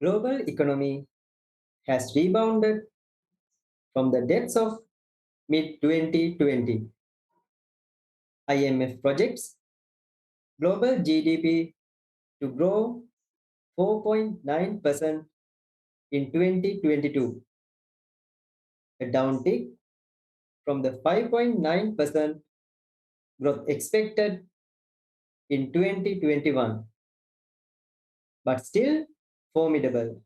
Global economy has rebounded from the depths of mid-2020. IMF projects global GDP to grow 4.9% in 2022, a downtick from the 5.9% growth expected in 2021, but still formidable.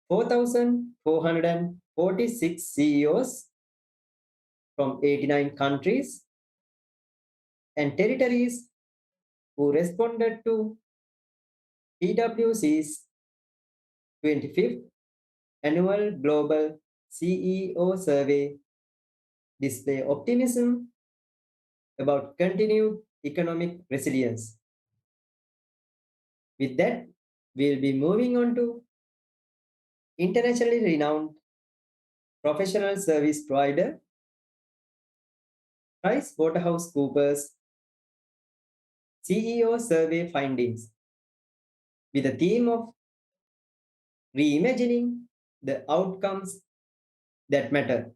4,446 CEOs from 89 countries and territories who responded to PwC's 25th annual global CEO survey display optimism about continued economic resilience. With that, we'll be moving on to internationally renowned professional service provider PricewaterhouseCoopers CEO survey findings with a theme of reimagining the outcomes that matter.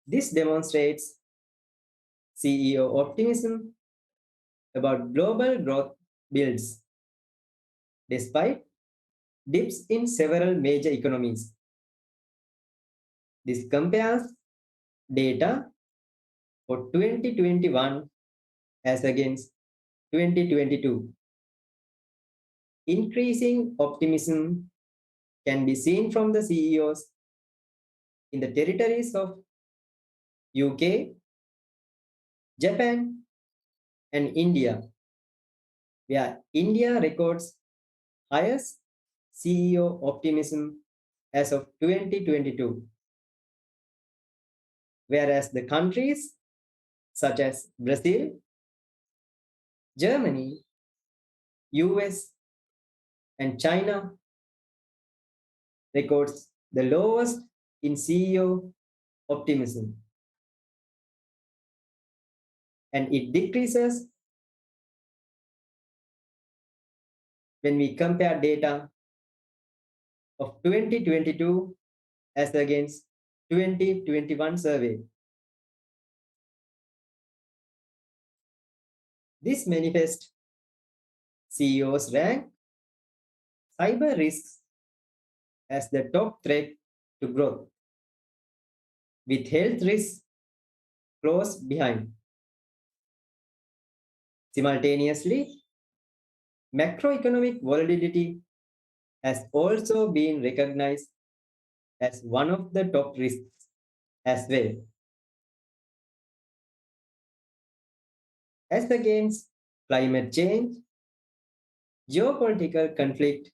This demonstrates CEO optimism about global growth builds despite dips in several major economies. This compares data for 2021 as against 2022. Increasing optimism can be seen from the CEOs in the territories of UK, Japan, and India, where India records highest CEO optimism as of 2022, whereas the countries such as Brazil, Germany, US, and China records the lowest in CEO optimism, and it decreases when we compare data of 2022 as against 2021 survey. This manifest CEOs rank cyber risks as the top threat to growth, with health risks close behind. Simultaneously, macroeconomic volatility has also been recognized as one of the top risks as well. As against climate change, geopolitical conflict,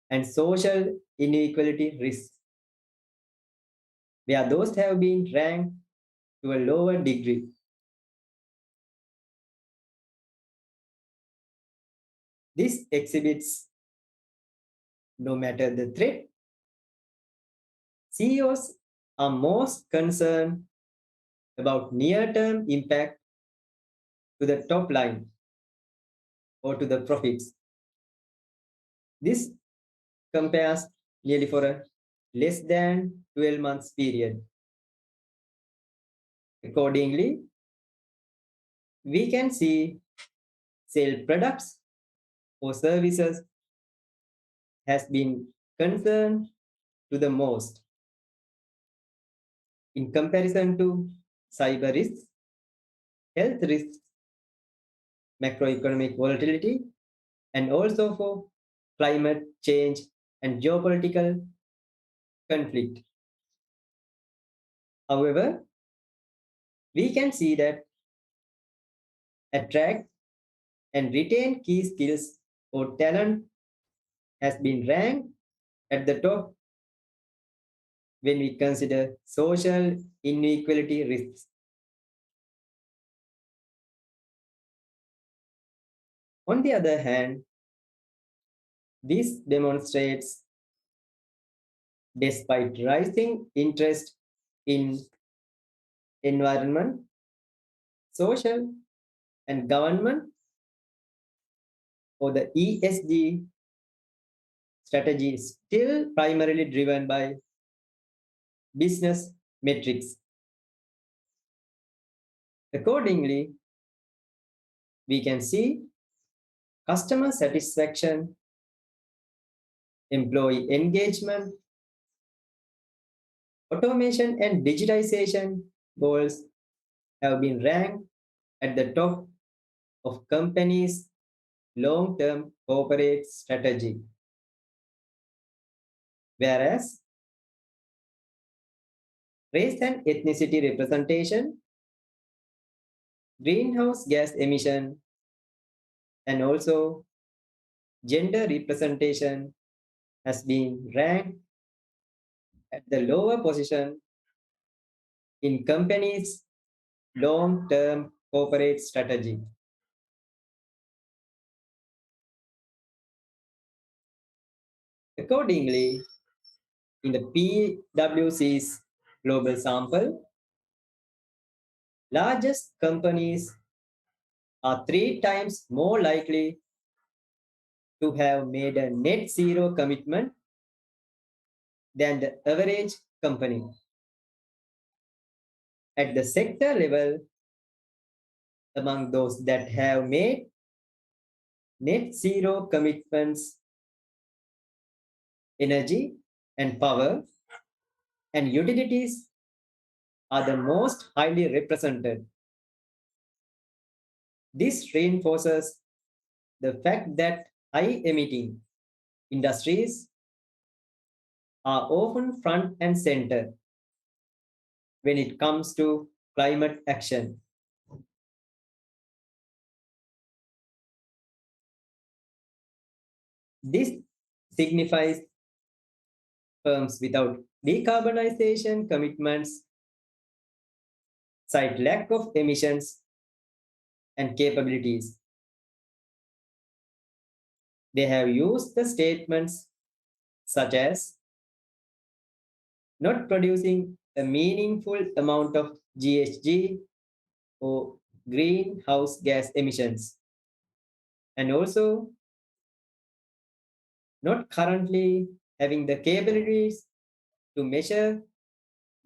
and social inequality risks, where those have been ranked to a lower degree. This exhibits no matter the threat, CEOs are most concerned about near-term impact to the top line or to the profits. This compares nearly for a less than 12 months period. Accordingly, we can see sale products or services has been concerned to the most in comparison to cyber risks, health risks, macroeconomic volatility, and also for climate change and geopolitical conflict. However, we can see that attract and retain key skills or talent has been ranked at the top when we consider social inequality risks. On the other hand, this demonstrates despite rising interest in environment, social, and government or the ESG strategy is still primarily driven by business metrics. Accordingly, we can see customer satisfaction, employee engagement, automation, and digitization goals have been ranked at the top of companies' long-term corporate strategy. Whereas race and ethnicity representation, greenhouse gas emission, and also gender representation has been ranked at the lower position in companies' long-term corporate strategy. Accordingly, in the PwC's global sample, largest companies are three times more likely to have made a net zero commitment than the average company. At the sector level, among those that have made net zero commitments, energy and power and utilities are the most highly represented. This reinforces the fact that high emitting industries are often front and center when it comes to climate action. This signifies firms without decarbonization commitments cite lack of emissions and capabilities. They have used the statements such as not producing a meaningful amount of GHG or greenhouse gas emissions, and also not currently having the capabilities to measure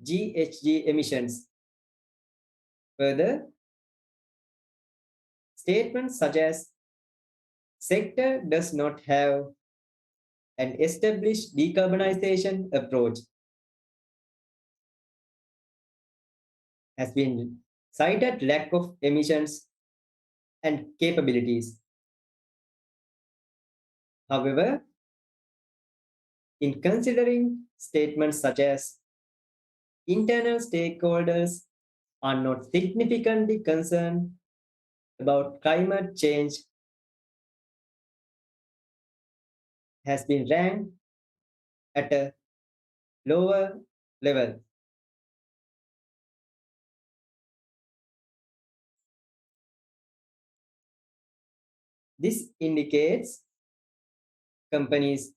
GHG emissions. Further, statements such as sector does not have an established decarbonization approach has been cited lack of emissions and capabilities. However, in considering statements such as internal stakeholders are not significantly concerned about climate change has been ranked at a lower level. This indicates companies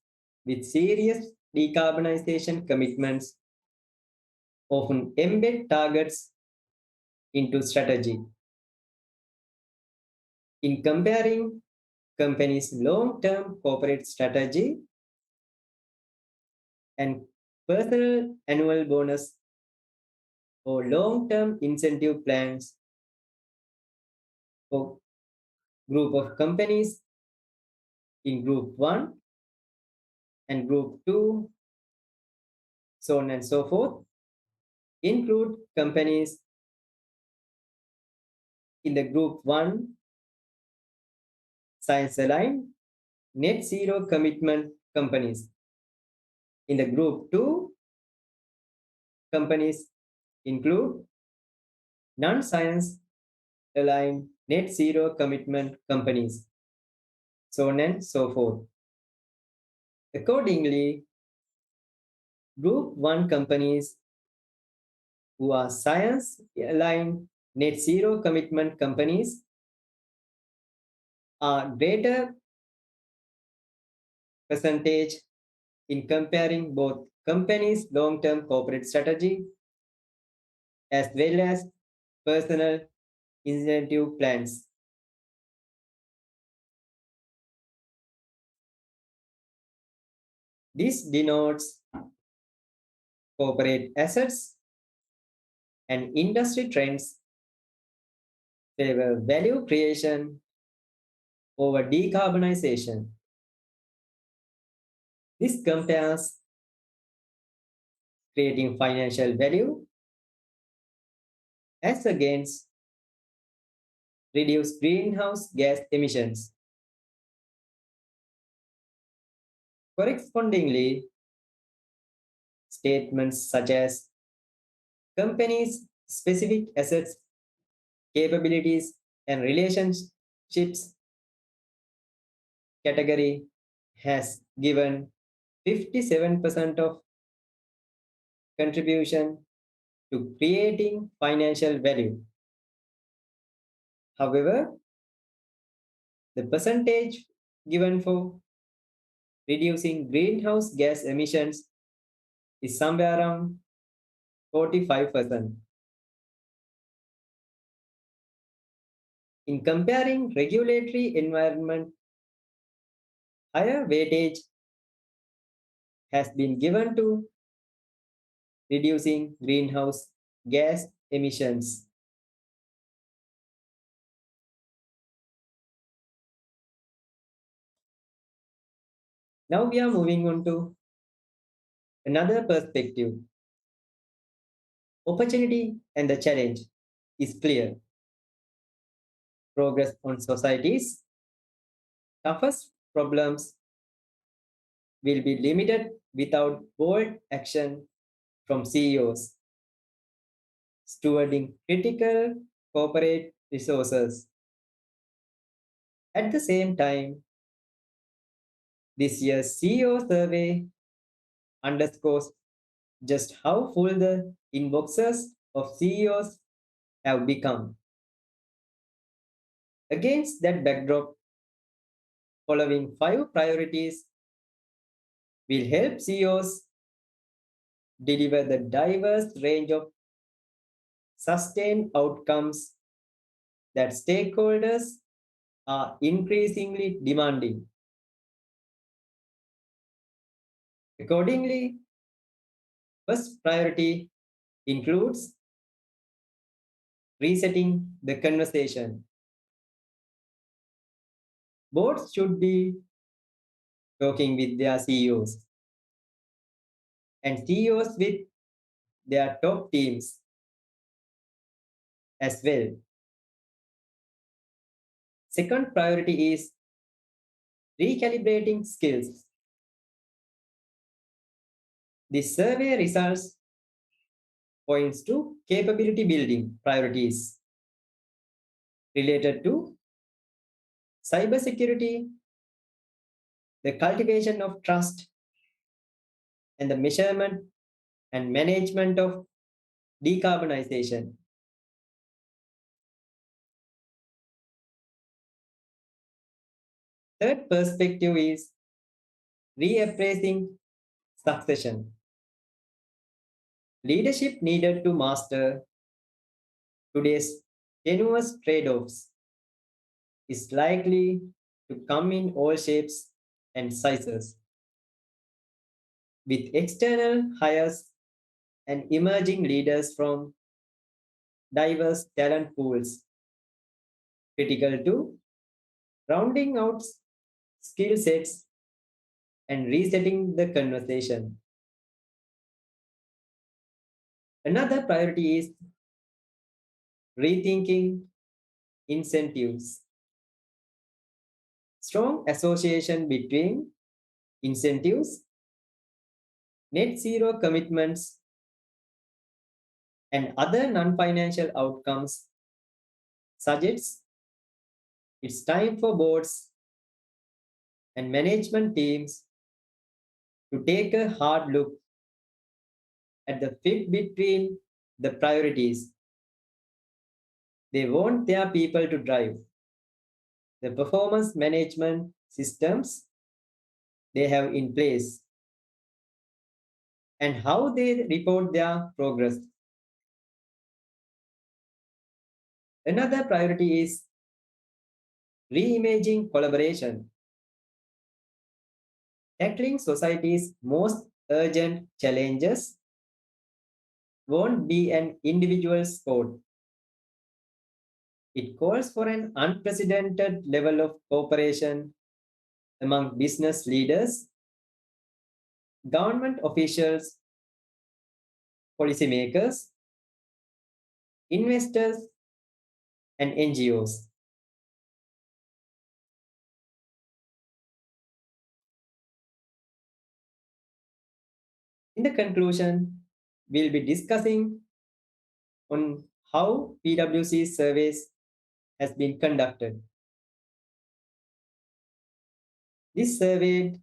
with serious decarbonization commitments often embed targets into strategy. In comparing companies' long-term corporate strategy and personal annual bonus or long-term incentive plans for group of companies in group 1 and group 2, so on and so forth, include companies in the group 1 science aligned net zero commitment companies. In the group 2, companies include non-science aligned net zero commitment companies, so on and so forth. Accordingly, group 1 companies who are science aligned net zero commitment companies are greater percentage in comparing both companies' long-term corporate strategy as well as personal incentive plans. This denotes corporate assets and industry trends favor value creation over decarbonization. This compares creating financial value as against reduce greenhouse gas emissions. Correspondingly, statements such as companies' specific assets, capabilities, and relationships category has given 57% of contribution to creating financial value. However, the percentage given for reducing greenhouse gas emissions is somewhere around 45%. In comparing regulatory environment, higher weightage has been given to reducing greenhouse gas emissions. Now we are moving on to another perspective. Opportunity and the challenge is clear. Progress on society's toughest problems will be limited without bold action from CEOs, stewarding critical corporate resources. At the same time, this year's CEO survey underscores just how full the inboxes of CEOs have become. Against that backdrop, following five priorities will help CEOs deliver the diverse range of sustained outcomes that stakeholders are increasingly demanding. Accordingly, first priority includes resetting the conversation. Boards should be talking with their CEOs and CEOs with their top teams as well. Second priority is recalibrating skills. The survey results points to capability building priorities related to cybersecurity, the cultivation of trust, and the measurement and management of decarbonization. Third perspective is reappraising succession. Leadership needed to master today's tenuous trade offs is likely to come in all shapes and sizes, with external hires and emerging leaders from diverse talent pools critical to rounding out skill sets and resetting the conversation. Another priority is rethinking incentives. Strong association between incentives, net zero commitments, and other non financial outcomes suggests it's time for boards and management teams to take a hard look at the fit between the priorities they want their people to drive, the performance management systems they have in place, and how they report their progress. Another priority is reimaging collaboration. Tackling society's most urgent challenges won't be an individual sport. It calls for an unprecedented level of cooperation among business leaders, government officials, policymakers, investors, and NGOs. In the conclusion, we'll be discussing on how PwC surveys has been conducted. This surveyed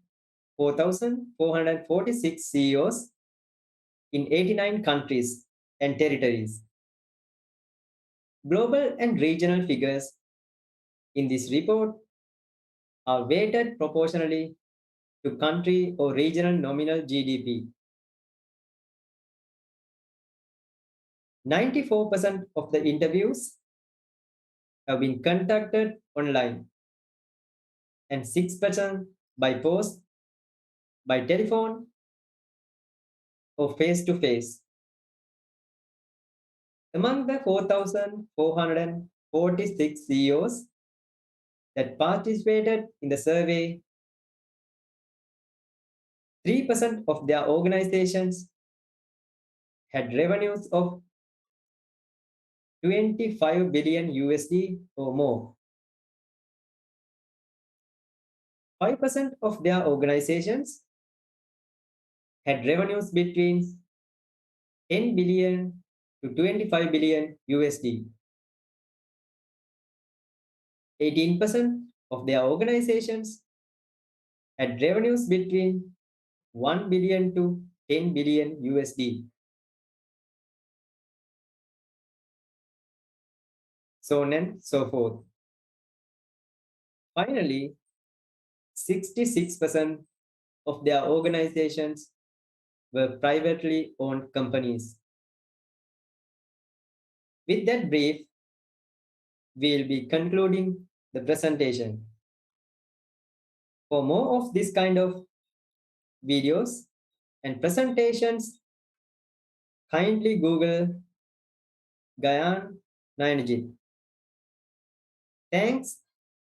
4,446 CEOs in 89 countries and territories. Global and regional figures in this report are weighted proportionally to country or regional nominal GDP. 94% of the interviews have been conducted online and 6% by post, by telephone, or face to face. Among the 4,446 CEOs that participated in the survey, 3% of their organizations had revenues of 25 billion USD or more. 5% of their organizations had revenues between 10 billion to 25 billion USD. 18% of their organizations had revenues between 1 billion to 10 billion USD. So on and so forth. Finally, 66% of their organizations were privately owned companies. With that brief, we'll be concluding the presentation. For more of this kind of videos and presentations, kindly Google Gayan Nayanajith. Thanks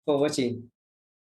for watching.